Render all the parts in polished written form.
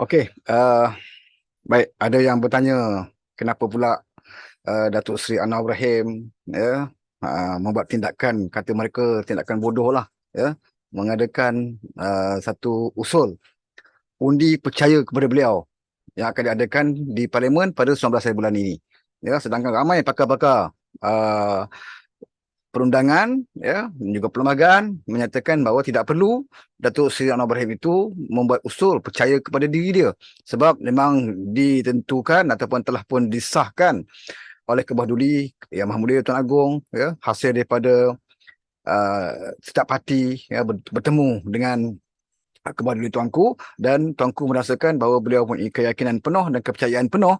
Okey, baik, ada yang bertanya kenapa pula Datuk Seri Anwar Ibrahim membuat tindakan, kata mereka tindakan bodoh lah, ya, mengadakan satu usul undi percaya kepada beliau yang akan diadakan di Parlimen pada 19 hari bulan ini. Ya, sedangkan ramai pakar-pakar uh, perundangan, ya, dan juga perlembagaan menyatakan bahawa tidak perlu Datuk Seri Anwar Ibrahim itu membuat usul percaya kepada diri dia, sebab memang ditentukan ataupun telah pun disahkan oleh Kebawah Duli Yang Maha Mulia Tuan Agong, ya, hasil daripada setiap parti, ya, bertemu dengan Kebawah Duli Tuanku, dan Tuanku merasakan bahawa beliau mempunyai keyakinan penuh dan kepercayaan penuh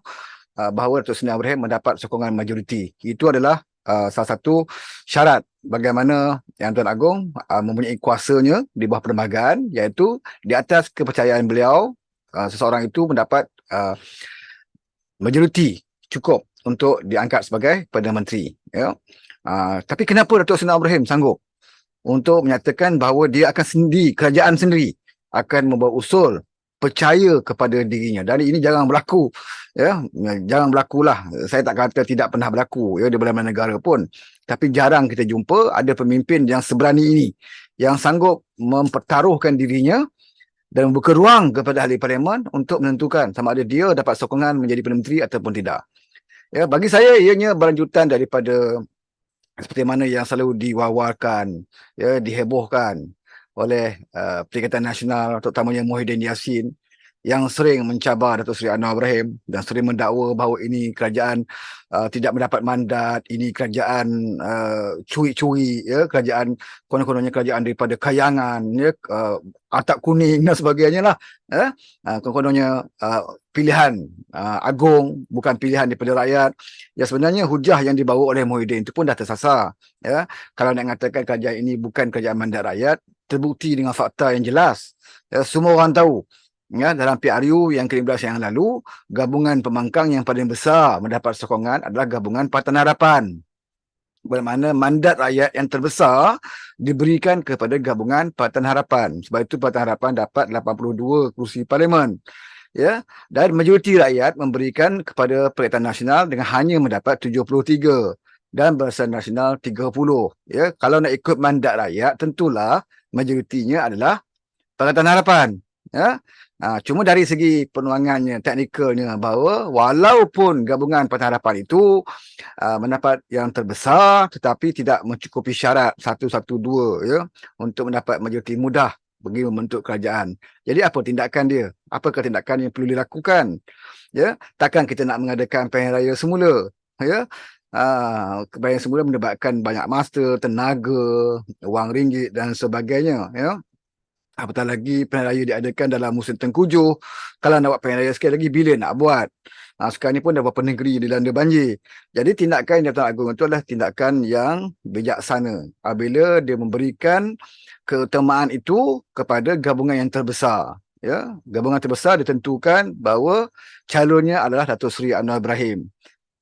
bahawa Datuk Seri Anwar Ibrahim mendapat sokongan majoriti. Itu adalah salah satu syarat bagaimana Yang Tuan Agong mempunyai kuasanya di bawah perlembagaan, iaitu di atas kepercayaan beliau, seseorang itu mendapat majoriti cukup untuk diangkat sebagai Perdana Menteri. Ya. Tapi kenapa Datuk Seri Anwar Ibrahim sanggup untuk menyatakan bahawa dia akan sendiri, kerajaan sendiri akan membawa usul percaya kepada dirinya, dan ini jarang berlaku, ya, jarang berlakulah. Saya tak kata tidak pernah berlaku, ya, di beberapa negara pun, tapi jarang kita jumpa ada pemimpin yang seberani ini, yang sanggup mempertaruhkan dirinya dan membuka ruang kepada ahli parlimen untuk menentukan sama ada dia dapat sokongan menjadi Perdana Menteri ataupun tidak. Ya, bagi saya ianya berlanjutan daripada seperti mana yang selalu diwawarkan, ya, dihebohkan oleh Perikatan Nasional, terutamanya Muhyiddin Yassin, yang sering mencabar Datuk Seri Anwar Ibrahim dan sering mendakwa bahawa ini kerajaan tidak mendapat mandat, ini kerajaan curi-curi, ya, kerajaan konon-kononnya kerajaan daripada kayangan, ya, Atak Kuning dan sebagainya lah, ya. Konon-kononnya pilihan agung, bukan pilihan daripada rakyat. Ya, sebenarnya hujah yang dibawa oleh Muhyiddin itu pun dah tersasar, ya. Kalau nak mengatakan kerajaan ini bukan kerajaan mandat rakyat, terbukti dengan fakta yang jelas, ya, semua orang tahu. Ya, dalam PRU yang ke-15 yang lalu, gabungan pembangkang yang paling besar mendapat sokongan adalah gabungan Pakatan Harapan. Bermakna mandat rakyat yang terbesar diberikan kepada gabungan Pakatan Harapan. Sebab itu Pakatan Harapan dapat 82 kerusi parlimen. Ya, dan majoriti rakyat memberikan kepada Perikatan Nasional dengan hanya mendapat 73 dan Barisan Nasional 30. Ya, kalau nak ikut mandat rakyat, tentulah majoritinya adalah Pakatan Harapan. Ya. Cuma dari segi penuangannya, teknikalnya, bahawa walaupun gabungan Pakatan Harapan itu mendapat yang terbesar tetapi tidak mencukupi syarat 112, ya, untuk mendapat majoriti mudah bagi membentuk kerajaan. Jadi apa tindakan dia? Apakah tindakan yang perlu dilakukan? Ya, takkan kita nak mengadakan pilihan raya semula, ya? Pilihan semula menyebabkan banyak masa, tenaga, wang ringgit dan sebagainya, ya. Apatah lagi pilihan raya diadakan dalam musim tengkujuh. Kalau nak buat pilihan raya sekali lagi, bila nak buat? Sekarang ni pun dah beberapa negeri dilanda banjir. Jadi tindakan yang Tuan Agong itu adalah tindakan yang bijaksana apabila dia memberikan keutamaan itu kepada gabungan yang terbesar. Ya, gabungan terbesar ditentukan bahawa calonnya adalah Datuk Seri Anwar Ibrahim.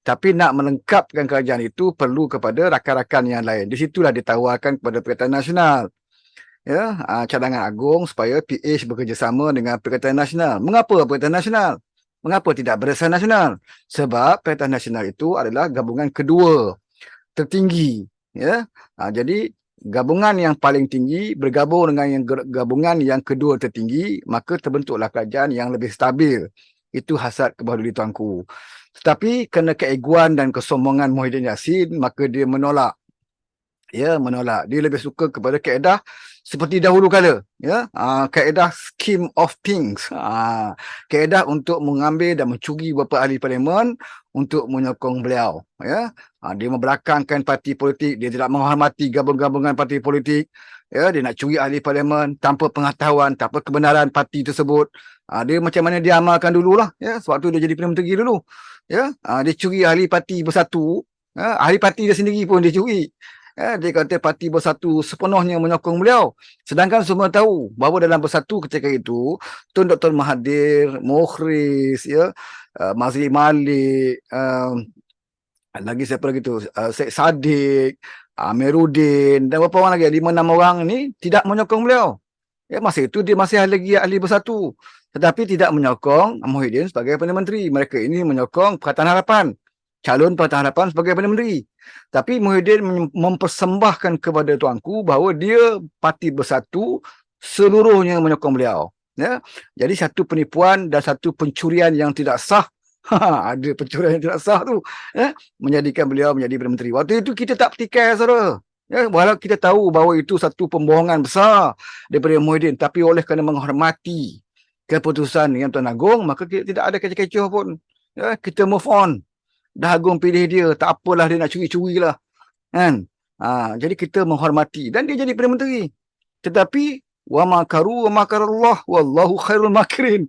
Tapi nak melengkapkan kerajaan itu perlu kepada rakan-rakan yang lain. Di situlah ditawarkan kepada Perikatan Nasional, ya, cadangan agung supaya PH bekerjasama dengan Perikatan Nasional. Mengapa Perikatan Nasional? Mengapa tidak Barisan Nasional? Sebab Perikatan Nasional itu adalah gabungan kedua tertinggi, ya. Jadi gabungan yang paling tinggi bergabung dengan yang gabungan yang kedua tertinggi, maka terbentuklah kerajaan yang lebih stabil. Itu hasrat Kebawah Duli Tuanku. Tetapi kerana keegoan dan kesombongan Muhyiddin Yassin, maka dia menolak. Ya, menolak. Dia lebih suka kepada kaedah seperti dahulu kala, ya, kaedah scheme of things, kaedah untuk mengambil dan mencuri beberapa ahli parlimen untuk menyokong beliau, ya. Dia membelakangkan parti politik, dia tidak menghormati gabungan-gabungan parti politik, ya, dia nak curi ahli parlimen tanpa pengetahuan, tanpa kebenaran parti tersebut. Dia macam mana dia amalkan dululah, ya, sebab tu dia jadi Perdana Menteri dulu, ya. Dia curi ahli parti bersatu, ya, ahli parti dia sendiri pun dia curi. Dia kata parti Bersatu sepenuhnya menyokong beliau. Sedangkan semua tahu bahawa dalam Bersatu ketika itu, Tun Dr. Mahathir, Mukhris, ya, Mazli Malik, lagi siapa lagi tu, Syed Saddiq, Amiruddin dan beberapa orang lagi, 5-6 orang ni tidak menyokong beliau. Ya, masa itu dia masih lagi ahli bersatu. Tetapi tidak menyokong Muhyiddin sebagai Perdana Menteri. Mereka ini menyokong Pakatan Harapan. Calon Pakatan Harapan sebagai Perdana Menteri. Tapi Muhyiddin mempersembahkan kepada tuanku bahawa dia parti bersatu seluruhnya menyokong beliau. Ya. Jadi satu penipuan dan satu pencurian yang tidak sah. Ada pencurian yang tidak sah tu. Ya. Menjadikan beliau menjadi Perdana Menteri. Waktu itu kita tak petikai, saudara. Ya, walau kita tahu bahawa itu satu pembohongan besar daripada Muhyiddin, tapi oleh kerana menghormati keputusan yang Tuan Agong, maka kita tidak ada kecoh-kecoh pun. Ya, kita move on. Dah Agong pilih dia, tak apalah dia nak curi-curi lah. Kan? Jadi kita menghormati dan dia jadi Perdana Menteri. Tetapi wa makaru wa makarallah wallahu khairul makirin.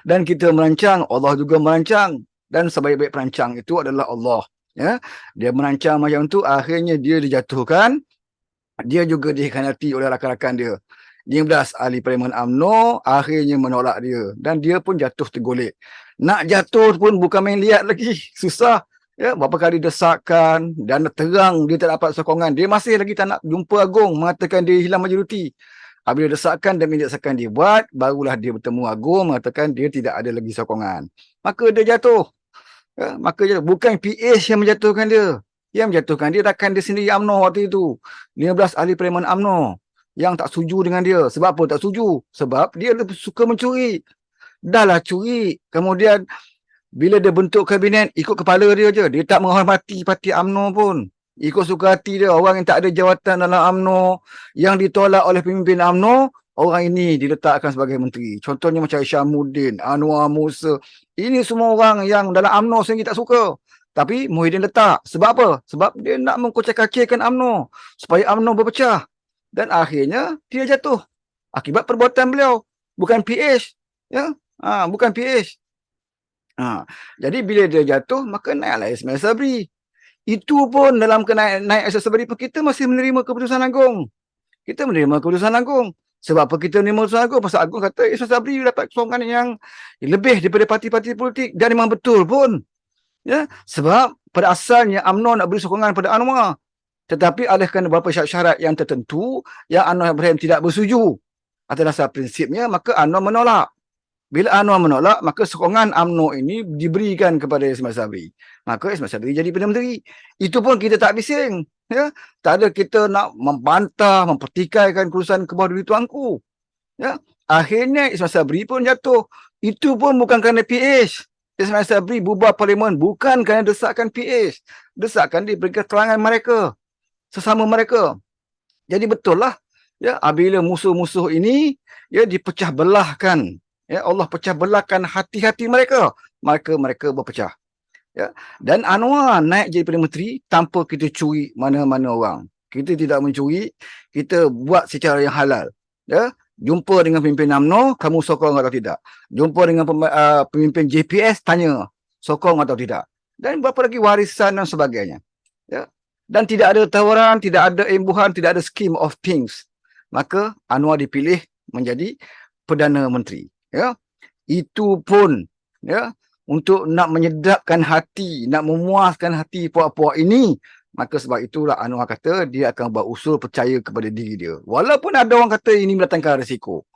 Dan kita merancang, Allah juga merancang, dan sebaik-baik perancang itu adalah Allah. Ya, dia merancang macam tu, akhirnya dia dijatuhkan, dia juga dikhianati oleh rakan-rakan dia. 15 ahli Parlimen UMNO akhirnya menolak dia dan dia pun jatuh tergolek. Nak jatuh pun bukan main liat lagi, susah. Ya, berapa kali desakan dan terang dia tak dapat sokongan. Dia masih lagi tak nak jumpa Agong, mengatakan dia hilang majoriti. Apabila desakan dan minta desakan dia buat, barulah dia bertemu Agong mengatakan dia tidak ada lagi sokongan. Maka dia jatuh. Ya, maka bukan PH yang menjatuhkan dia. Yang menjatuhkan dia rakan dia sendiri UMNO waktu itu. 15 ahli Parlimen UMNO yang tak setuju dengan dia. Sebab apa tak setuju? Sebab dia lebih suka mencuri. Dahlah curi. Kemudian bila dia bentuk kabinet, ikut kepala dia je. Dia tak menghormati parti UMNO pun. Ikut suka hati dia. Orang yang tak ada jawatan dalam UMNO, yang ditolak oleh pemimpin UMNO, orang ini diletakkan sebagai menteri. Contohnya macam Isyamuddin, Anwar Musa. Ini semua orang yang dalam UMNO sendiri tak suka. Tapi Muhyiddin letak. Sebab apa? Sebab dia nak mengkocak-kacirkan UMNO. Supaya UMNO berpecah. Dan akhirnya dia jatuh. Akibat perbuatan beliau. Bukan PH. Ya? Bukan PH. Jadi bila dia jatuh, maka naiklah Ismail Sabri. Itu pun dalam naik Ismail Sabri pun kita masih menerima keputusan Agong. Kita menerima keputusan Agong. Sebab apa kita menerima keputusan Agong? Pasal Agong kata Ismail Sabri dapat sokongan yang lebih daripada parti-parti politik. Dan memang betul pun. Ya, sebab pada asalnya UMNO nak beri sokongan pada Anwar. Tetapi oleh kerana beberapa syarat-syarat yang tertentu yang Anwar Ibrahim tidak bersetuju atas dasar prinsipnya, maka Anwar menolak. Bila Anwar menolak, maka sokongan UMNO ini diberikan kepada Ismail Sabri. Maka Ismail Sabri jadi Perdana Menteri. Itu pun kita tak bising. Ya? Tak ada kita nak membantah, mempertikaikan keputusan ke bawah duri tuanku. Ya? Akhirnya Ismail Sabri pun jatuh. Itu pun bukan kerana PH. Ismail Sabri bubar parlimen bukan kerana desakan PH. Desakan diberi keterangan mereka. Sesama mereka. Jadi betul lah. Ya, apabila musuh-musuh ini ya dipecah belahkan. Ya, Allah pecah belahkan hati-hati mereka. Maka mereka berpecah. Ya. Dan Anwar naik jadi Perdana Menteri tanpa kita curi mana-mana orang. Kita tidak mencuri. Kita buat secara yang halal. Ya. Jumpa dengan pemimpin UMNO, kamu sokong atau tidak. Jumpa dengan pemimpin JPS, tanya sokong atau tidak. Dan berapa lagi warisan dan sebagainya. Ya. Dan tidak ada tawaran, tidak ada imbuhan, tidak ada scheme of things. Maka Anwar dipilih menjadi Perdana Menteri. Ya. Itu pun ya, untuk nak menyedapkan hati, nak memuaskan hati puak-puak ini. Maka sebab itulah Anwar kata dia akan buat usul percaya kepada diri dia. Walaupun ada orang kata ini mendatangkan risiko.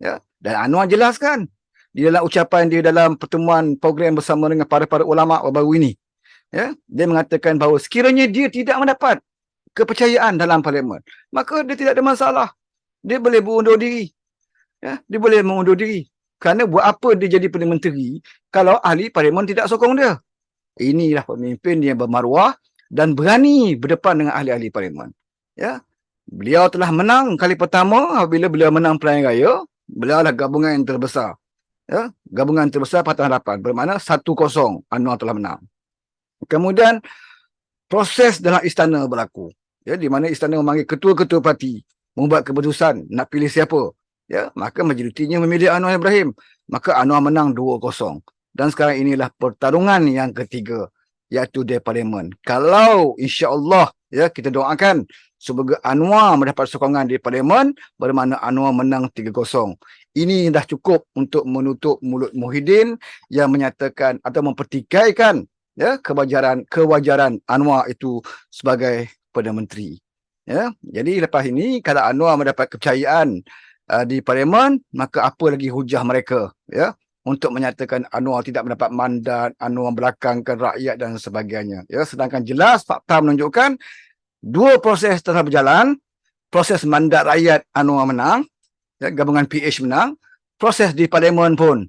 Ya. Dan Anwar jelaskan di dalam ucapan dia dalam pertemuan program bersama dengan para ulama baru ini. Ya. Dia mengatakan bahawa sekiranya dia tidak mendapat kepercayaan dalam parlimen, maka dia tidak ada masalah. Dia boleh mengundur diri. Ya. Dia boleh mengundur diri. Kerana buat apa dia jadi Perdana Menteri kalau ahli parlimen tidak sokong dia? Inilah pemimpin yang bermaruah dan berani berdepan dengan ahli-ahli parlimen. Ya. Beliau telah menang kali pertama apabila beliau menang pilihan raya. Beliau adalah gabungan yang terbesar. Ya. Gabungan terbesar Pakatan Harapan. Bermakna 1-0 Anwar telah menang. Kemudian proses dalam istana berlaku. Ya, di mana istana memanggil ketua-ketua parti membuat keputusan nak pilih siapa. Ya, maka majoritinya memilih Anwar Ibrahim. Maka Anwar menang 2-0. Dan sekarang inilah pertarungan yang ketiga, iaitu di parlimen. Kalau insya-Allah ya kita doakan semoga Anwar mendapat sokongan di parlimen, bermakna Anwar menang 3-0. Ini dah cukup untuk menutup mulut Muhyiddin yang menyatakan atau mempertikaikan ya kewajaran Anwar itu sebagai Perdana Menteri. Ya, jadi lepas ini kalau Anwar mendapat kepercayaan di parlimen, maka apa lagi hujah mereka, ya, untuk menyatakan Anwar tidak mendapat mandat, Anwar belakangkan rakyat dan sebagainya, ya. Sedangkan jelas fakta menunjukkan dua proses telah berjalan. Proses mandat rakyat, Anwar menang, ya, gabungan PH menang. Proses di parlimen pun,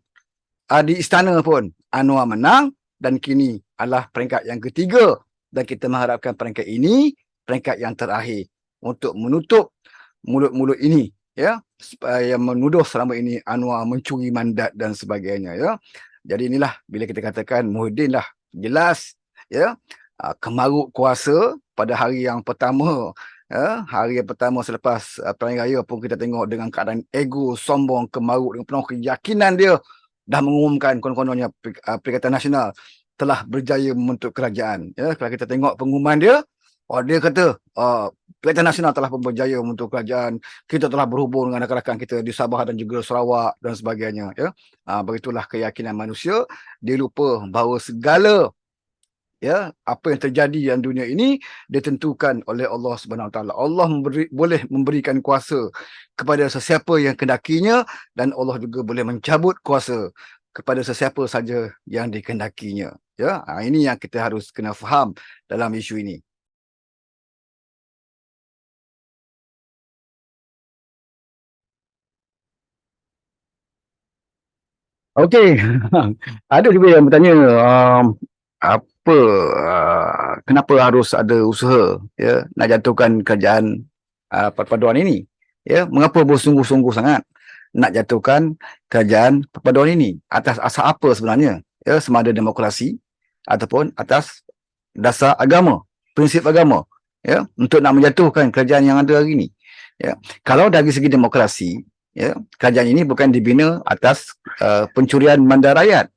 di istana pun, Anwar menang, dan kini adalah peringkat yang ketiga, dan kita mengharapkan peringkat ini peringkat yang terakhir untuk menutup mulut-mulut ini, ya, yang menuduh selama ini Anwar mencuri mandat dan sebagainya, ya. Jadi inilah bila kita katakan Muhyiddin lah jelas, ya, kemaruk kuasa pada hari yang pertama, ya, hari yang pertama selepas Pilihan Raya pun kita tengok dengan keadaan ego, sombong, kemaruk, dengan penuh keyakinan dia dah mengumumkan konon-kononnya Perikatan Nasional telah berjaya membentuk kerajaan. Ya, kalau kita tengok pengumuman dia, dia kata Perikatan Nasional telah berjaya membentuk kerajaan, kita telah berhubung dengan rakan-rakan kita di Sabah dan juga Sarawak dan sebagainya. Ya, begitulah keyakinan manusia. Dia lupa bahawa segala, ya, apa yang terjadi dalam dunia ini ditentukan oleh Allah Subhanahu Wa Taala. Allah boleh memberikan kuasa kepada sesiapa yang kehendakinya, dan Allah juga boleh mencabut kuasa kepada sesiapa saja yang dikehendakinya. Ya, ini yang kita harus kena faham dalam isu ini. Okey, ada juga yang bertanya, apa, kenapa harus ada usaha, ya, nak jatuhkan kerajaan perpaduan ini, ya, mengapa bersungguh-sungguh sangat nak jatuhkan kerajaan perpaduan ini, atas asas apa sebenarnya, ya, sama ada demokrasi ataupun atas dasar agama, prinsip agama, ya, untuk nak menjatuhkan kerajaan yang ada hari ini, ya. Kalau dari segi demokrasi, ya, kerajaan ini bukan dibina atas pencurian mandat rakyat,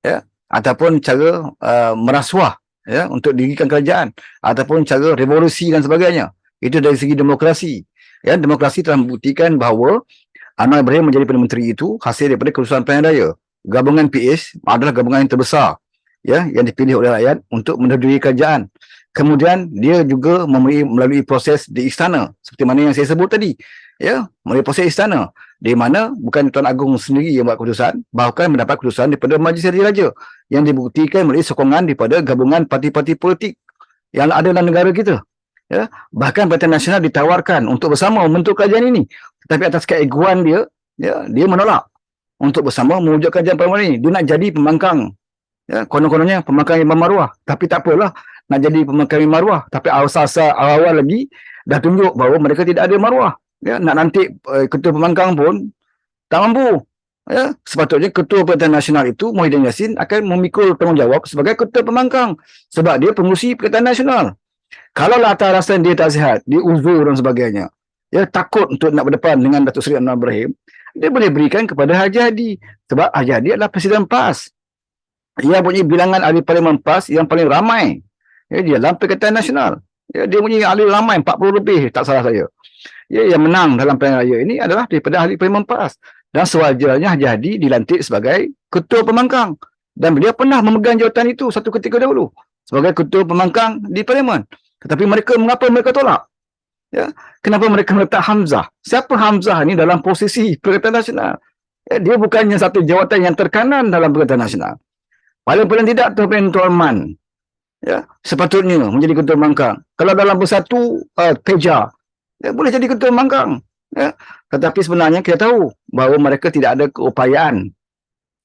ya, ataupun cara merasuah, ya, untuk dirikan kerajaan, ataupun cara revolusi dan sebagainya. Itu dari segi demokrasi, ya. Demokrasi telah membuktikan bahawa Anwar Ibrahim menjadi Perdana Menteri itu hasil daripada keputusan pilihan raya. Gabungan PH adalah gabungan yang terbesar, ya, yang dipilih oleh rakyat untuk menduduki kerajaan. Kemudian dia juga melalui proses di istana, seperti mana yang saya sebut tadi, ya, melalui proses istana, di mana bukan Tuan Agong sendiri yang buat keputusan, bahkan mendapat keputusan daripada Majlis Raja yang dibuktikan melalui sokongan daripada gabungan parti-parti politik yang ada dalam negara kita. Ya, bahkan Parti Nasional ditawarkan untuk bersama membentuk kerajaan ini, tetapi atas keegoan dia, ya, dia menolak untuk bersama mewujudkan kerajaan permanen ini. Dia nak jadi pembangkang, ya, konon-kononnya pembangkang Imam Marwah, tapi tak apalah nak jadi pembangkang Imam Marwah, tapi asal-asal awal lagi dah tunjuk bahawa mereka tidak ada marwah, ya. Nak nanti ketua pembangkang pun tak mampu, ya. Sepatutnya ketua Perikatan Nasional itu Muhyiddin Yassin akan memikul tanggungjawab sebagai ketua pembangkang, sebab dia pengurusi Perikatan Nasional. Kalau atas alasan dia tak sihat, dia uzur dan sebagainya, ya, takut untuk nak berdepan dengan Datuk Seri Anwar Ibrahim, dia boleh berikan kepada Haji Hadi, sebab Haji Hadi adalah Presiden PAS. Ia punya bilangan ahli parlimen PAS yang paling ramai, ya, di dalam Perikatan Nasional. Ya, dia punya ahli ramai 40 lebih, tak salah saya. Ya, yang menang dalam pilihan raya ini adalah daripada ahli parlimen PAS. Dan sewajarnya Haji Hadi dilantik sebagai ketua pembangkang. Dan beliau pernah memegang jawatan itu satu ketika dahulu sebagai ketua pembangkang di parlimen. Tetapi mengapa mereka tolak? Ya, kenapa mereka meletak Hamzah? Siapa Hamzah ni dalam posisi Perikatan Nasional? Ya, dia bukannya satu jawatan yang terkanan dalam Perikatan Nasional. Paling-paling tidak Tuan Man, ya, sepatutnya menjadi ketua pembangkang. Kalau dalam bersatu Teja, ya, boleh jadi ketua pembangkang, ya. Tetapi sebenarnya kita tahu bahawa mereka tidak ada keupayaan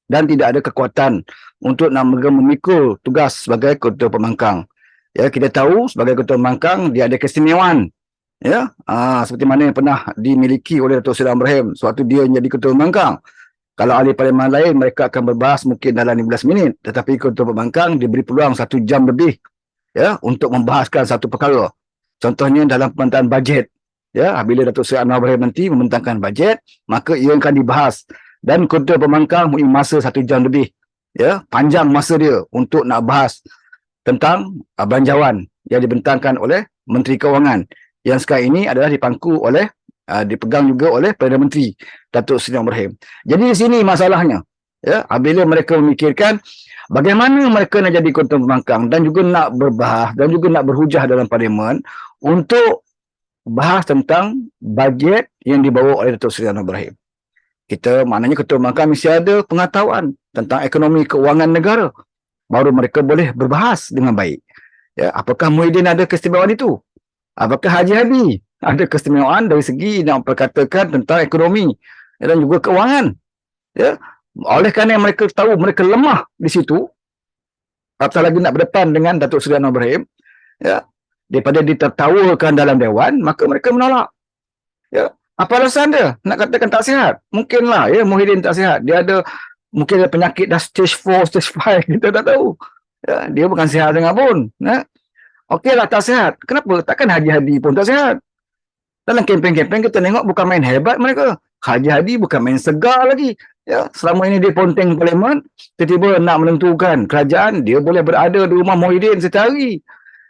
dan tidak ada kekuatan untuk nak memikul tugas sebagai ketua pembangkang. Ya, kita tahu sebagai ketua pembangkang dia ada keistimewaan, ya, seperti mana yang pernah dimiliki oleh Datuk Seri Ibrahim sewaktu dia menjadi ketua pembangkang. Kalau ahli parlimen lain mereka akan berbahas mungkin dalam 15 minit, tetapi ketua pembangkang diberi peluang 1 jam lebih, ya, untuk membahaskan satu perkara. Contohnya dalam pembentang bajet, ya, bila Datuk Seri Anwar Ibrahim nanti membentangkan bajet, maka ia akan dibahas, dan ketua pembangkang mempunyai masa 1 jam lebih, ya, panjang masa dia untuk nak bahas tentang belanjawan yang dibentangkan oleh Menteri Kewangan, yang sekarang ini adalah dipangku oleh dipegang juga oleh Perdana Menteri Datuk Seri Ibrahim. Jadi di sini masalahnya, ya, bila mereka memikirkan bagaimana mereka nak jadi ketua pembangkang dan juga nak berbahas dan juga nak berhujah dalam parlimen untuk bahas tentang bajet yang dibawa oleh Datuk Seri Anwar Ibrahim. Kita maknanya ketua pembangkang mesti ada pengetahuan tentang ekonomi keuangan negara, baru mereka boleh berbahas dengan baik. Ya, apakah Muhyiddin ada keistimewaan itu? Apakah Haji Hadi ada keistimewaan dari segi yang perkatakan tentang ekonomi dan juga keuangan? Ya, oleh kerana mereka tahu mereka lemah di situ, apatah lagi nak berdepan dengan Datuk Seri Anwar Ibrahim, ya, daripada ditertawakan dalam dewan, maka mereka menolak. Ya, apa alasan dia nak katakan tak sihat? Mungkinlah ya Muhyiddin tak sihat. Dia ada mungkin ada penyakit dah stage 4, stage 5, kita tak tahu. Ya, dia bukan sihat sangat pun. Ya. Okeylah tak sihat. Kenapa? Takkan Haji Hadi pun tak sihat. Dalam kempen-kempen kita tengok bukan main hebat mereka. Haji Hadi bukan main segar lagi. Ya, selama ini dia ponteng parlimen, tiba-tiba nak menentukan kerajaan, dia boleh berada di rumah Muhyiddin setiap hari.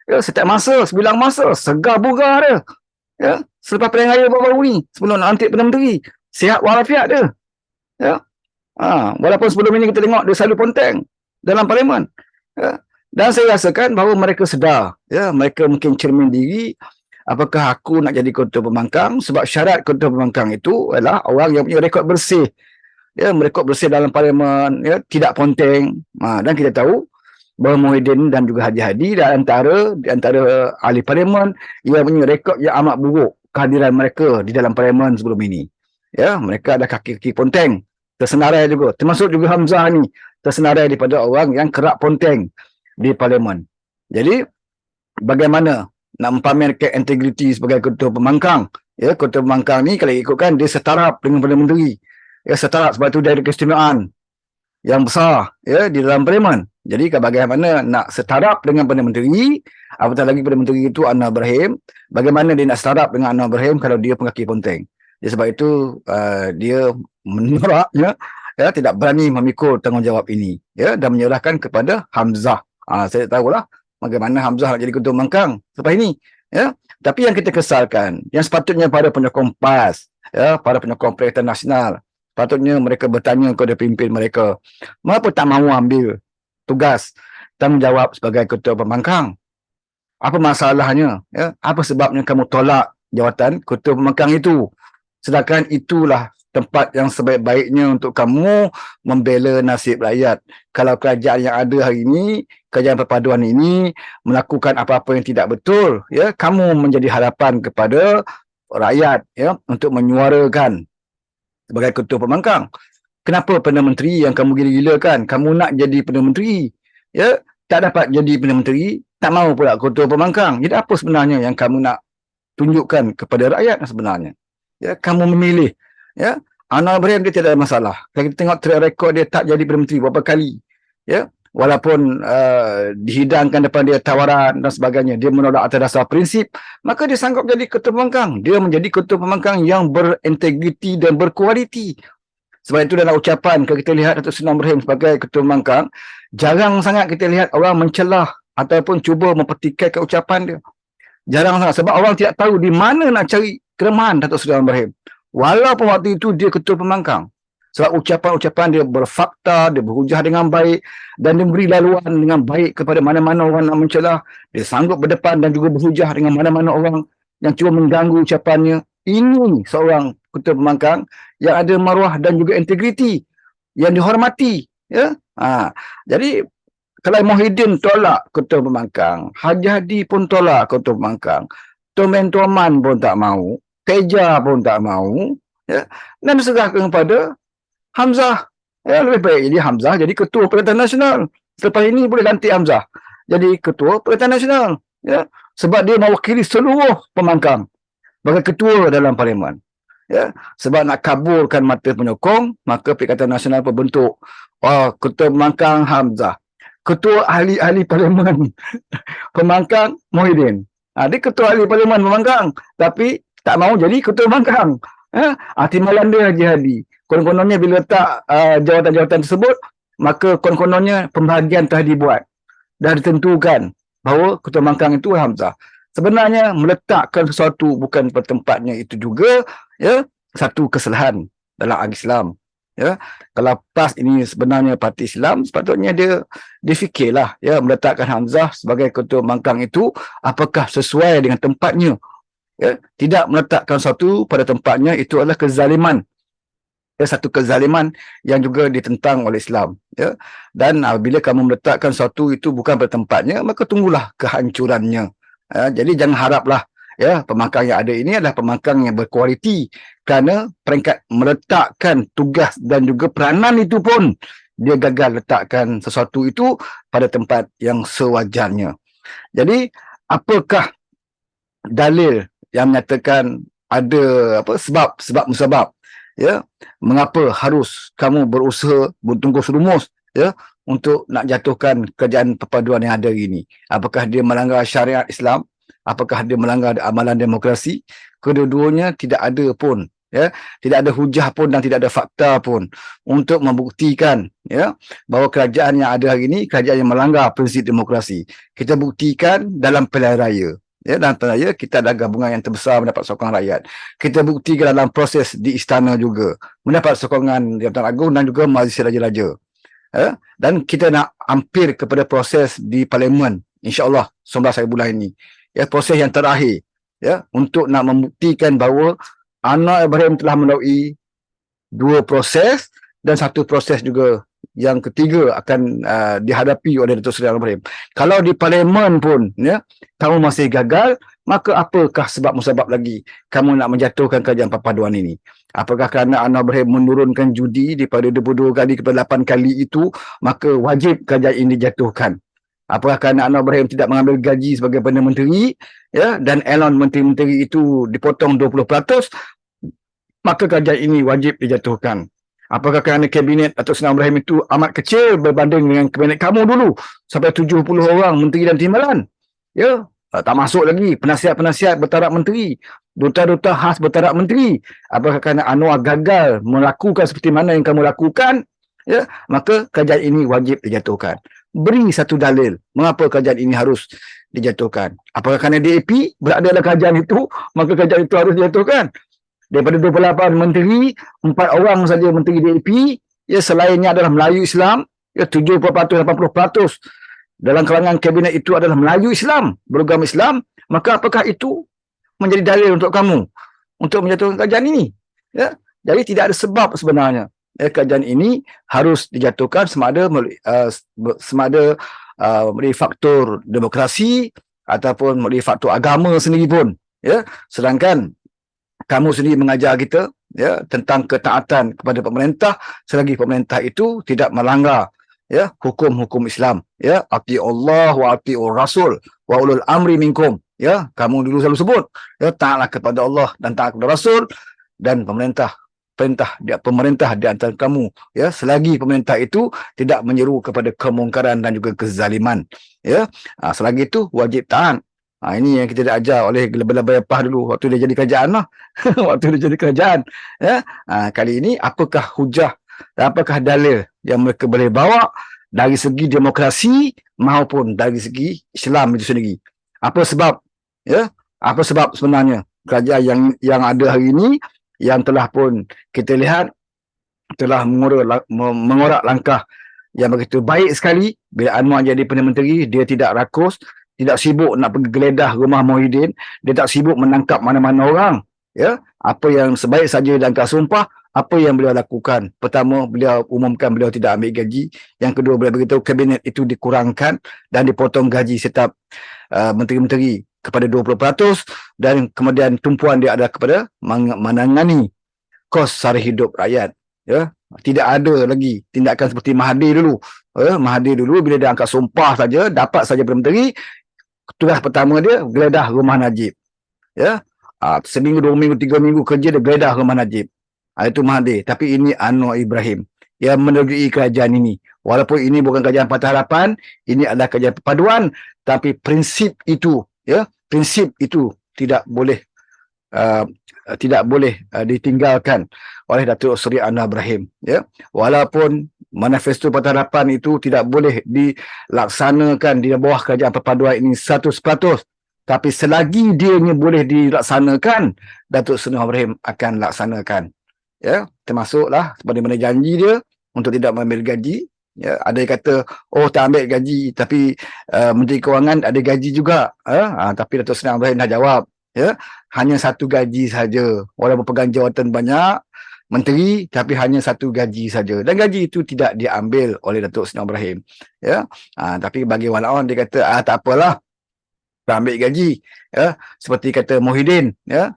Ya, setiap masa, sebilang masa, segar bugar dia. Ya, selepas pilihan raya baru-baru ni, sebelum nak lantik Perdana Menteri, sihat walafiat dia. Ya. Walaupun sebelum ini kita tengok dia selalu ponteng dalam parlimen. Ya. Dan saya rasakan bahawa mereka sedar, ya, mereka mungkin cermin diri, apakah aku nak jadi ketua pembangkang, sebab syarat ketua pembangkang itu adalah orang yang punya rekod bersih. Ya, rekod bersih dalam parlimen, ya, tidak ponteng. Dan kita tahu bahawa Muhyiddin dan juga Haji Hadi di antara ahli parlimen yang punya rekod yang amat buruk kehadiran mereka di dalam parlimen sebelum ini. Ya, mereka ada kaki-kaki ponteng, tersenarai juga. Termasuk juga Hamzah ni, tersenarai daripada orang yang kerap ponteng di parlimen. Jadi, bagaimana nak mempamerkan integriti sebagai ketua pembangkang? Ya, ketua pembangkang ni kalau ikutkan dia setaraf dengan Perdana Menteri. Ya, setaraf sebab itu dia ada keistimewaan yang besar ya di dalam parlimen. Jadi bagaimana nak setaraf dengan Perdana Menteri, apatah lagi Perdana Menteri itu Anwar Ibrahim, bagaimana dia nak setaraf dengan Anwar Ibrahim kalau dia pengaki ponteng. Jadi sebab itu dia menolak ya tidak berani memikul tanggungjawab ini ya dan menyerahkan kepada Hamzah. Saya tahulah bagaimana Hamzah nak jadi ketua pembangkang selepas ini ya. Tapi yang kita kesalkan, yang sepatutnya para penyokong PAS ya, para penyokong Perikatan Nasional, patutnya mereka bertanya kepada pemimpin mereka, mengapa tak mahu ambil tugas tanggungjawab sebagai ketua pembangkang? Apa masalahnya? Ya? Apa sebabnya kamu tolak jawatan ketua pembangkang itu? Sedangkan itulah tempat yang sebaik-baiknya untuk kamu membela nasib rakyat. Kalau kerajaan yang ada hari ini, kerajaan perpaduan ini melakukan apa-apa yang tidak betul, ya, kamu menjadi harapan kepada rakyat ya untuk menyuarakan sebagai ketua pembangkang. Kenapa Perdana Menteri yang kamu gila-gilakan? Kamu nak jadi Perdana Menteri. Ya, tak dapat jadi Perdana Menteri, tak mahu pula ketua pembangkang. Jadi apa sebenarnya yang kamu nak tunjukkan kepada rakyat sebenarnya? Ya, kamu memilih. Ya, Anwar Ibrahim dia tidak ada masalah. Kalau kita tengok track record dia tak jadi Perdana Menteri berapa kali. Ya, walaupun dihidangkan depan dia tawaran dan sebagainya, dia menolak atas dasar prinsip, maka dia sanggup jadi ketua pembangkang. Dia menjadi ketua pembangkang yang berintegriti dan berkualiti. Sebab itu dalam ucapan, kalau kita lihat Datuk Seri Anwar Ibrahim sebagai ketua pembangkang, jarang sangat kita lihat orang mencelah ataupun cuba mempertikaikan ucapan dia. Jarang sangat, sebab orang tidak tahu di mana nak cari kelemahan Datuk Seri Anwar Ibrahim. Walaupun waktu itu dia ketua pembangkang. Sebab ucapan-ucapan dia berfakta, dia berhujah dengan baik dan dia beri laluan dengan baik kepada mana-mana orang nak mencelah. Dia sanggup berdepan dan juga berhujah dengan mana-mana orang yang cuba mengganggu ucapannya. Ini seorang ketua pembangkang yang ada maruah dan juga integriti, yang dihormati. Ya? Jadi, kalau Muhyiddin tolak ketua pembangkang, Haji Hadi pun tolak ketua pembangkang, Tomen Tuaman pun tak mahu, Teja pun tak mahu, ya? Dan diserahkan kepada Hamzah. Ya, lebih baik jadi Hamzah jadi ketua Perikatan Nasional. Selepas ini boleh lantik Hamzah jadi ketua Perikatan Nasional. Ya, sebab dia mewakili seluruh pembangkang sebagai ketua dalam parlimen. Ya, sebab nak kabulkan mata penyokong, maka Perikatan Nasional berbentuk ketua pembangkang Hamzah, ketua ahli-ahli parlimen pembangkang Muhyiddin. Dia ketua ahli parlimen pembangkang, tapi tak mahu jadi ketua pembangkang. Timbalan dia Haji Hadi. Konon-kononnya bila letak jawatan-jawatan tersebut, maka konon-kononnya pembahagian telah dibuat. Dah ditentukan bahawa ketua pembangkang itu Hamzah. Sebenarnya meletakkan sesuatu bukan pada tempatnya itu juga ya satu kesalahan dalam agama Islam. Ya, kalau PAS ini sebenarnya parti Islam, sepatutnya dia fikirlah ya meletakkan Hamzah sebagai ketua pembangkang itu apakah sesuai dengan tempatnya. ya, tidak meletakkan sesuatu pada tempatnya, itu adalah kezaliman, ya, satu kezaliman yang juga ditentang oleh Islam, ya. Dan apabila kamu meletakkan sesuatu itu bukan pada tempatnya, maka tunggulah kehancurannya. Jadi jangan haraplah, ya, pembangkang yang ada ini adalah pembangkang yang berkualiti, kerana peringkat meletakkan tugas dan juga peranan itu pun dia gagal letakkan sesuatu itu pada tempat yang sewajarnya. Jadi apakah dalil yang menyatakan ada apa sebab musabab, ya, mengapa harus kamu berusaha bertungkus lumus, ya, untuk nak jatuhkan kerajaan perpaduan yang ada ini? Apakah dia melanggar syariat Islam? Apakah dia melanggar amalan demokrasi? Kedua-duanya tidak ada pun, ya, tidak ada hujah pun dan tidak ada fakta pun untuk membuktikan, ya, bahawa kerajaan yang ada hari ini kerajaan yang melanggar prinsip demokrasi. Kita buktikan dalam pilihan raya. Ya, dalam pilihan raya kita ada gabungan yang terbesar mendapat sokongan rakyat. Kita buktikan dalam proses di istana juga mendapat sokongan Jabatan Agung dan juga Majlis Raja-Raja. Ya, dan kita nak hampir kepada proses di Parlimen, insya-Allah 19 hari bulan ini. Ya, proses yang terakhir, ya, untuk nak membuktikan bahawa Anwar Ibrahim telah melalui 2 proses dan 1 proses juga yang ketiga akan dihadapi oleh Datuk Seri Anwar Ibrahim. Kalau di Parlimen pun, ya, kamu masih gagal, maka apakah sebab musabab lagi kamu nak menjatuhkan kerajaan perpaduan ini? Apakah kerana Anwar Ibrahim menurunkan judi daripada 22 kali kepada 8 kali itu, maka wajib kerajaan ini dijatuhkan? Apakah kerana Anwar Ibrahim tidak mengambil gaji sebagai Perdana Menteri, ya, dan elon menteri-menteri itu dipotong 20%, maka kerajaan ini wajib dijatuhkan? Apakah kerana kabinet Datuk Seri Ibrahim itu amat kecil berbanding dengan kabinet kamu dulu, sampai 70 orang menteri dan timbalan, ya, tak masuk lagi penasihat-penasihat bertaraf menteri, duta-duta khas bertaraf menteri. Apakah kerana Anwar gagal melakukan seperti mana yang kamu lakukan, ya, maka kerajaan ini wajib dijatuhkan? Beri satu dalil mengapa kerajaan ini harus dijatuhkan. Apakah kerana DAP berada dalam kerajaan itu, maka kerajaan itu harus dijatuhkan? Daripada 28 menteri, 4 orang saja menteri DAP, ya, selainnya adalah Melayu Islam, ya, 70%, 80% dalam kalangan kabinet itu adalah Melayu Islam, beragama Islam. Maka apakah itu menjadi dalil untuk kamu untuk menjatuhkan kerajaan ini? Ya, jadi tidak ada sebab sebenarnya, ya, kerajaan ini harus dijatuhkan semada melalui faktor demokrasi ataupun melalui faktor agama sendiri pun, ya. Sedangkan kamu sendiri mengajar kita, ya, tentang ketaatan kepada pemerintah selagi pemerintah itu tidak melanggar, ya, hukum-hukum Islam, ya. Ati Allah wa atiur Rasul wa ulul amri minkum, ya. Kamu dulu selalu sebut, ya, taatlah kepada Allah dan taat kepada Rasul dan pemerintah di antara kamu, ya, selagi pemerintah itu tidak menyeru kepada kemungkaran dan juga kezaliman, ya. Selagi itu wajib taat. Ini yang kita dah ajar oleh gelabah-gelabah Yapah dulu waktu dia jadi kerajaan lah. Waktu dia jadi kerajaan, ya. Kali ini apakah hujah dan apakah dalil yang mereka boleh bawa dari segi demokrasi maupun dari segi Islam itu sendiri? Apa sebab, ya? Apa sebab sebenarnya kerajaan yang ada hari ini yang telah pun kita lihat telah mengorak langkah yang begitu baik sekali. Bila Anwar jadi Perdana Menteri, dia tidak rakus, tidak sibuk nak pergi geledah rumah Muhyiddin, dia tak sibuk menangkap mana-mana orang, ya. Apa yang sebaik saja dan angkat sumpah, apa yang beliau lakukan? Pertama, beliau umumkan beliau tidak ambil gaji. Yang kedua, beliau beritahu kabinet itu dikurangkan dan dipotong gaji setiap menteri-menteri kepada 20%, dan kemudian tumpuan dia adalah kepada menangani kos sara hidup rakyat, ya. Tidak ada lagi tindakan seperti Mahathir dulu. Mahathir dulu bila dia angkat sumpah saja, dapat saja Perdana Menteri, tugas pertama dia geledah rumah Najib, ya. Seminggu, 2 minggu, 3 minggu kerja dia geledah rumah Najib. Itu Mahathir. Tapi ini Anwar Ibrahim yang menerjui kerajaan ini. Walaupun ini bukan kerajaan Patah Harapan, ini adalah kerajaan perpaduan, tapi prinsip itu, ya, prinsip itu tidak boleh ditinggalkan oleh Datuk Seri Anwar Ibrahim, ya. Walaupun manifesto Patah Harapan itu tidak boleh dilaksanakan di bawah kerajaan perpaduan ini 100%, tapi selagi dia boleh dilaksanakan, Datuk Seri Anwar Ibrahim akan laksanakan, ya. Termasuklah seperti mana janji dia untuk tidak mengambil gaji, ya. Ada yang kata, oh tak ambil gaji, tapi Menteri Kewangan ada gaji juga, tapi Datuk Seri Anwar Ibrahim dah jawab, ya, hanya satu gaji saja, walaupun pegang jawatan banyak menteri tapi hanya satu gaji saja, dan gaji itu tidak diambil oleh Datuk Seri Ibrahim, ya. Tapi bagi walaupun dia kata tak apalah, tak ambil gaji, ya, seperti kata Muhyiddin, ya,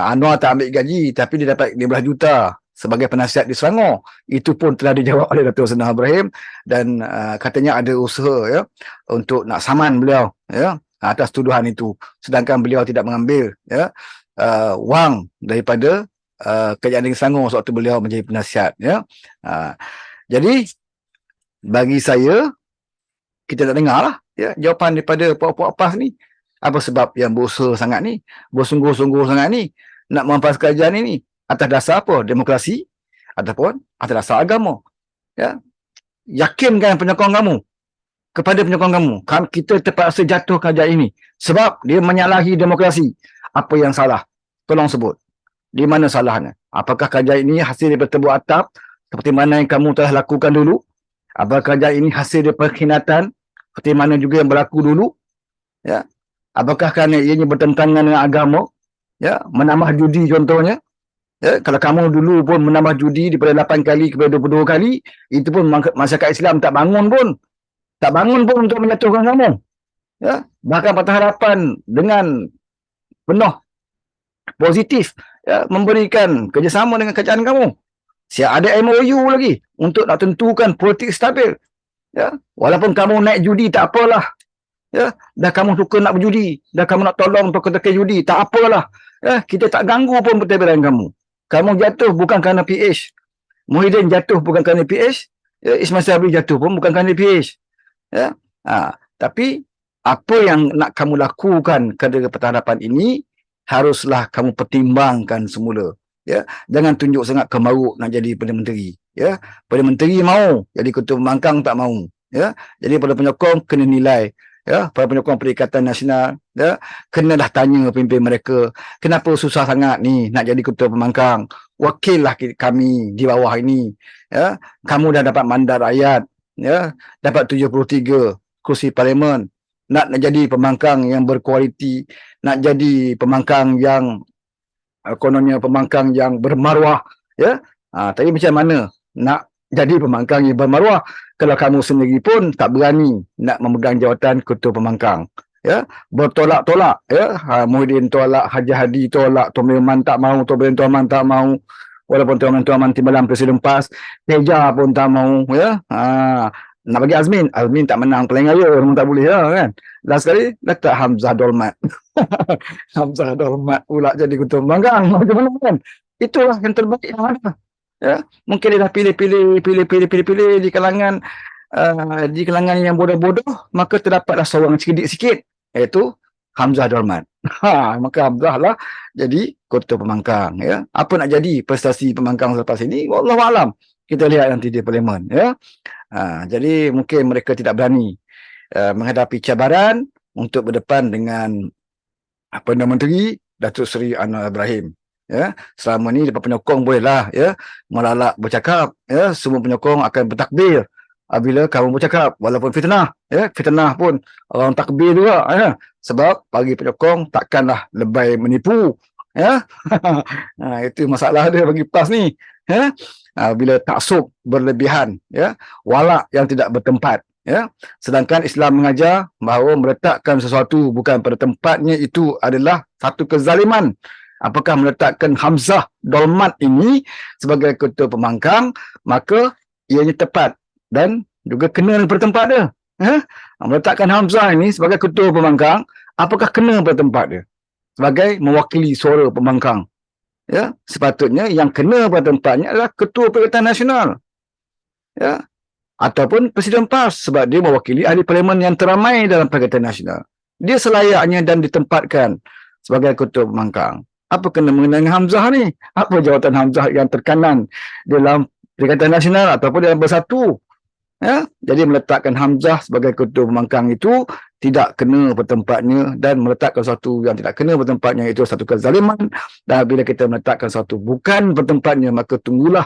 Anwar tak ambil gaji tapi dia dapat 15 juta sebagai penasihat di Selangor. Itu pun telah dijawab oleh Datuk Seri Ibrahim, dan katanya ada usaha, ya, untuk nak saman beliau, ya, atas tuduhan itu, sedangkan beliau tidak mengambil, ya, wang daripada kerajaan negeri Selangor sewaktu beliau menjadi penasihat, ya. Jadi bagi saya, kita tak dengar lah, ya, jawapan daripada puak-puak PAS ni. Apa sebab yang berusaha sangat ni, bersungguh-sungguh sangat ni nak mempas kerajaan ini, atas dasar apa? Demokrasi ataupun atas dasar agama, ya. Yakinkan penyokong kamu, kepada penyokong kamu, kita terpaksa jatuh kerajaan ini sebab dia menyalahi demokrasi. Apa yang salah? Tolong sebut. Di mana salahnya? Apakah kerajaan ini hasil daripada tebuk atap seperti mana yang kamu telah lakukan dulu? Apakah kerajaan ini hasil daripada pengkhianatan seperti mana juga yang berlaku dulu? Ya. Apakah kerana ianya bertentangan dengan agama? Ya, menambah judi contohnya. Ya, kalau kamu dulu pun menambah judi daripada 8 kali kepada 22 kali, itu pun masyarakat Islam tak bangun pun. Tak bangun pun untuk menjatuhkan kamu. Ya, bahkan Patah Harapan dengan penuh positif, ya, memberikan kerjasama dengan kerajaan kamu. Siap ada MOU lagi untuk nak tentukan politik stabil. Ya, walaupun kamu naik judi tak apalah. Ya, dah kamu suka nak berjudi, dah kamu nak tolong tokoh-tokoh judi, tak apalah. Ya, kita tak ganggu pun pentadbiran kamu. Kamu jatuh bukan kerana PH. Muhyiddin jatuh bukan kerana PH. Ya, Ismail Sabri jatuh pun bukan kerana PH. Ya. Tapi apa yang nak kamu lakukan kepada Patah Harapan ini haruslah kamu pertimbangkan semula. Ya, jangan tunjuk sangat kemaruk nak jadi Perdana Menteri. Ya, Perdana Menteri mau, jadi Ketua Pembangkang tak mau. Ya, jadi pada penyokong kena nilai. Ya, para penyokong Perikatan Nasional, ya, kenalah tanya pemimpin mereka, kenapa susah sangat ni nak jadi Ketua Pembangkang? Wakillah kami di bawah ini. Ya, kamu dah dapat mandat rakyat, ya, dapat 73 kursi parlimen, nak jadi pembangkang yang berkualiti, nak jadi pembangkang yang kononnya pembangkang yang bermaruah, ya. Tapi macam mana nak jadi pembangkang yang bermaruah kalau kamu sendiri pun tak berani nak memegang jawatan Ketua Pembangkang, ya, bertolak-tolak, ya. Muhyiddin tolak, Haji Hadi tolak, Tuan Rahman tak mau, Tuan Rahman tak mau, walaupun Tuan Rahman timbalan Presiden PAS, Teja pun tak mau, ya. Nak bagi Azmin tak menang Pilihan Raya, orang tak boleh lah, kan. Last sekali letak Hamzah Dolmat. Hamzah Dolmat pula jadi Ketua Pembangkang, macam mana, kan. Itulah yang terbaik yang ada. Ya, mungkin dia dah pilih di kalangan yang bodoh-bodoh, maka terdapatlah seorang cerdik sikit, iaitu Hamzah Dolmat. Maka Hamzah lah jadi Ketua Pembangkang, ya. Apa nak jadi prestasi pembangkang selepas ini, wallahualam, kita lihat nanti di parlimen, ya. Jadi mungkin mereka tidak berani menghadapi cabaran untuk berdepan dengan Perdana Menteri Datuk Seri Anwar Ibrahim. Ya, selama ni depan penyokong bolehlah, ya, melalak bercakap, ya, semua penyokong akan bertakbir apabila kamu bercakap, walaupun fitnah, ya, fitnah pun orang takbir juga, ya, sebab bagi penyokong takkanlah lebay menipu, ya. Itu masalah dia bagi PAS ni, ya. Bila taksub berlebihan, ya, walak yang tidak bertempat, ya. Sedangkan Islam mengajar bahawa meletakkan sesuatu bukan pada tempatnya itu adalah satu kezaliman. Apakah meletakkan Hamzah Dolmat ini sebagai Ketua Pembangkang, maka ianya tepat dan juga kena pada tempat dia. Meletakkan Hamzah ini sebagai Ketua Pembangkang, apakah kena pada tempat dia sebagai mewakili suara pembangkang? Ya, sepatutnya yang kena pada tempatnya adalah Ketua Perikatan Nasional, ya, ataupun Presiden PAS, sebab dia mewakili ahli parlimen yang teramai dalam Perikatan Nasional. Dia selayaknya dan ditempatkan sebagai Ketua Pembangkang. Apa kena mengenai Hamzah ni? Apa jawatan Hamzah yang terkanan dalam Perikatan Nasional ataupun dalam Bersatu? Ya? Jadi meletakkan Hamzah sebagai Ketua Pembangkang itu tidak kena bertempatnya, dan meletakkan sesuatu yang tidak kena bertempatnya itu satu kezaliman. Dan bila kita meletakkan sesuatu bukan bertempatnya, maka tunggulah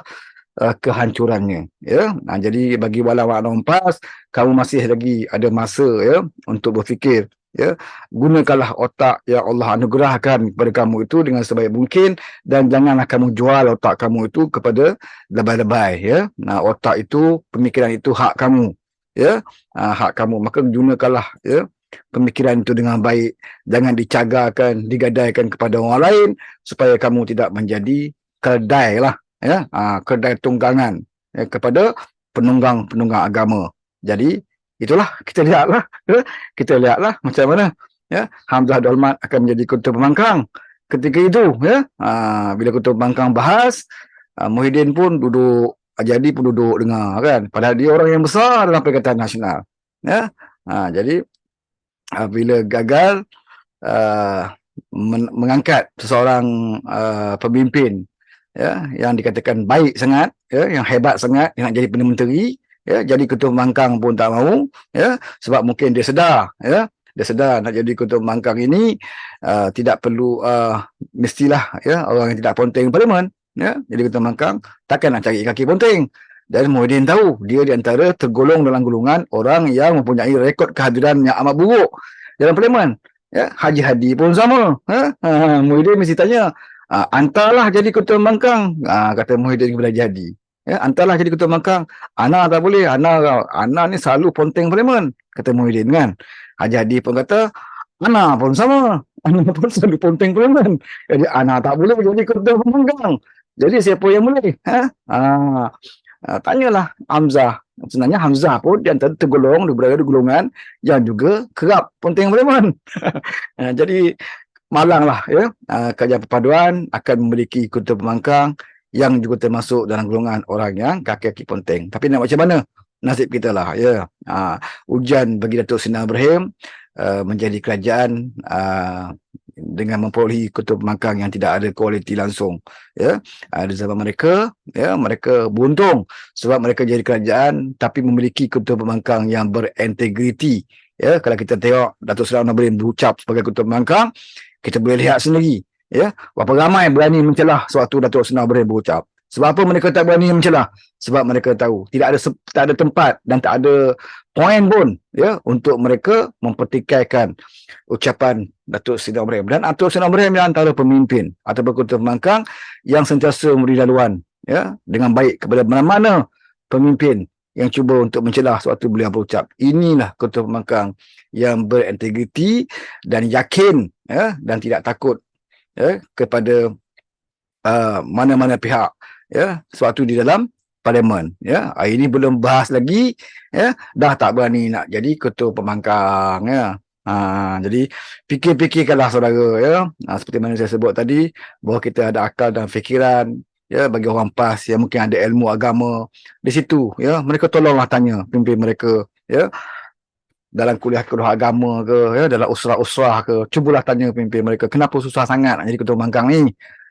kehancurannya, ya. Jadi bagi walau PAS, kamu masih lagi ada masa, ya, untuk berfikir ya. Gunakanlah otak yang Allah anugerahkan kepada kamu itu dengan sebaik mungkin, dan janganlah kamu jual otak kamu itu kepada lebay-lebay, ya. Nah, otak itu, pemikiran itu hak kamu, ya. Hak kamu, maka gunakanlah, ya, pemikiran itu dengan baik. Jangan dicagarkan, digadaikan kepada orang lain, supaya kamu tidak menjadi kedai lah, ya. Kedai tunggangan, ya, kepada penunggang-penunggang agama. Jadi itulah, kita lihatlah, ya, kita lihatlah macam mana, ya, Hamzah Dolmat akan menjadi ketua pembangkang ketika itu, ya. Bila ketua pembangkang bahas, Muhyiddin pun duduk, Jadi pun duduk dengar, kan, padahal dia orang yang besar dalam Perikatan Nasional, ya. Jadi bila gagal mengangkat seseorang pemimpin, ya, yang dikatakan baik sangat, ya, yang hebat sangat, yang nak jadi Perdana Menteri, ya, jadi ketua pembangkang pun tak mahu, ya, sebab mungkin dia sedar, ya, dia sedar nak jadi ketua pembangkang ini tidak perlu mestilah, ya, orang yang tidak ponteng parlimen, ya, jadi ketua pembangkang takkan nak cari kaki ponteng. Dan Muhyiddin tahu dia di antara tergolong dalam golongan orang yang mempunyai rekod kehadiran yang amat buruk dalam parlimen, ya. Haji Hadi pun sama, Muhyiddin mesti tanya, antarlah jadi ketua pembangkang, kata Muhyiddin kepada Haji Hadi, ya, antarlah jadi ketua pembangkang. Ana tak boleh, Ana ni selalu ponteng parlimen, kata Muhyiddin, kan. Haji Hadi pun kata, Ana pun sama, Ana pun selalu ponteng parlimen, jadi Ana tak boleh jadi ketua pembangkang. Jadi siapa yang boleh? Tanyalah Hamzah. Sebenarnya Hamzah pun di antara tergolong, berada di golongan yang juga kerap ponteng parlimen. Jadi malanglah, ya, Kerajaan Perpaduan akan memiliki ketua pembangkang yang juga termasuk dalam golongan orang yang kaki-kaki ponteng. Tapi nak macam mana nasib kita lah, ya. Ujian bagi Datuk Seri Ibrahim menjadi kerajaan dengan memperolehi ketua pembangkang yang tidak ada kualiti langsung, ya. Di zaman mereka, ya, mereka beruntung sebab mereka jadi kerajaan tapi memiliki ketua pembangkang yang berintegriti, ya. Kalau kita tengok Datuk Seri Ibrahim berucap sebagai ketua pembangkang, kita boleh lihat sendiri, ya, berapa ramai berani mencelah sewaktu Datuk Seri Ibrahim berucap. Sebab apa mereka tak berani mencelah? Sebab mereka tahu tak ada tempat dan tak ada poin pun, ya, untuk mereka mempertikaikan ucapan Datuk Seri Ibrahim. Dan Datuk Seri Ibrahim adalah antara pemimpin atau ketua pembangkang yang sentiasa memberi laluan, ya, dengan baik kepada mana-mana pemimpin yang cuba untuk mencelah sewaktu beliau berucap. Inilah ketua pembangkang yang berintegriti dan yakin, ya, dan tidak takut, ya, kepada mana-mana pihak, ya, sewaktu di dalam parlimen, ya. Ini belum bahas lagi, ya, dah tak berani nak jadi ketua pembangkang, ya. Jadi fikir-fikirkanlah saudara, ya. Seperti mana saya sebut tadi, bahawa kita ada akal dan fikiran, ya, bagi orang PAS yang mungkin ada ilmu agama di situ, ya, mereka tolonglah tanya pimpin mereka, ya, dalam kuliah-kuliah agama ke, ya, dalam usrah-usrah ke, cubalah tanya pimpin mereka kenapa susah sangat nak jadi ketua pembangkang ni,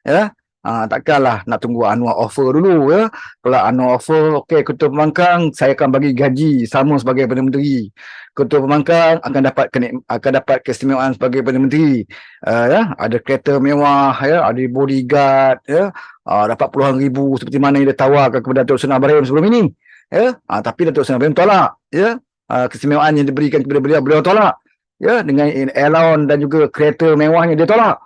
ya. Takkanlah nak tunggu Anwar offer dulu, ya. Kalau Anwar offer, okey, ketua pembangkang saya akan bagi gaji sama sebagai Perdana Menteri, ketua pembangkang akan dapat keistimewaan sebagai Perdana Menteri, ya, ada kereta mewah, ya, ada bodyguard, ya, dapat puluhan ribu seperti mana yang dia tawarkan kepada Datuk Seri Ibrahim sebelum ini, ya. Tapi Datuk Seri Ibrahim tolak, ya. Keistimewaan yang diberikan kepada beliau tolak, ya, dengan allowance dan juga kereta mewahnya dia tolak.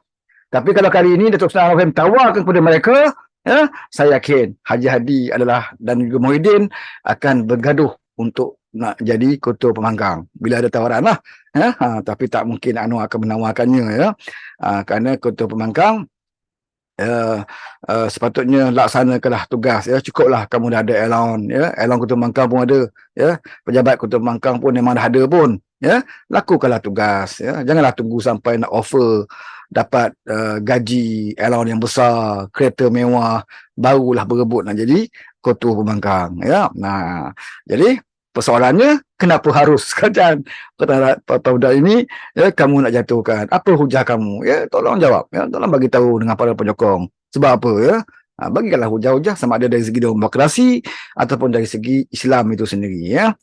Tapi kalau kali ini Datuk Seri Ibrahim tawarkan kepada mereka, ya, saya yakin Haji Hadi dan juga Muhyiddin akan bergaduh untuk nak jadi ketua pembangkang bila ada tawaran lah, ya. Tapi tak mungkin Anwar akan menawarkannya, ya. Kerana ketua pembangkang sepatutnya laksanakanlah tugas, ya. Cukuplah kamu dah ada allowance, ya. Allowance ketua pembangkang pun ada, ya. Pejabat ketua pembangkang pun memang dah ada pun, ya. Lakukanlah tugas, ya. Janganlah tunggu sampai nak offer dapat gaji, allowance yang besar, kereta mewah, barulah berebut nak jadi ketua pembangkang, ya. Jadi persoalannya, kenapa harus kerajaan Perpaduan ini, ya, kamu nak jatuhkan? Apa hujah kamu? Ya, tolong jawab, ya. Tolong bagi tahu dengan para penyokong. Sebab apa, ya? Bagikanlah hujah-hujah sama ada dari segi demokrasi ataupun dari segi Islam itu sendiri, ya.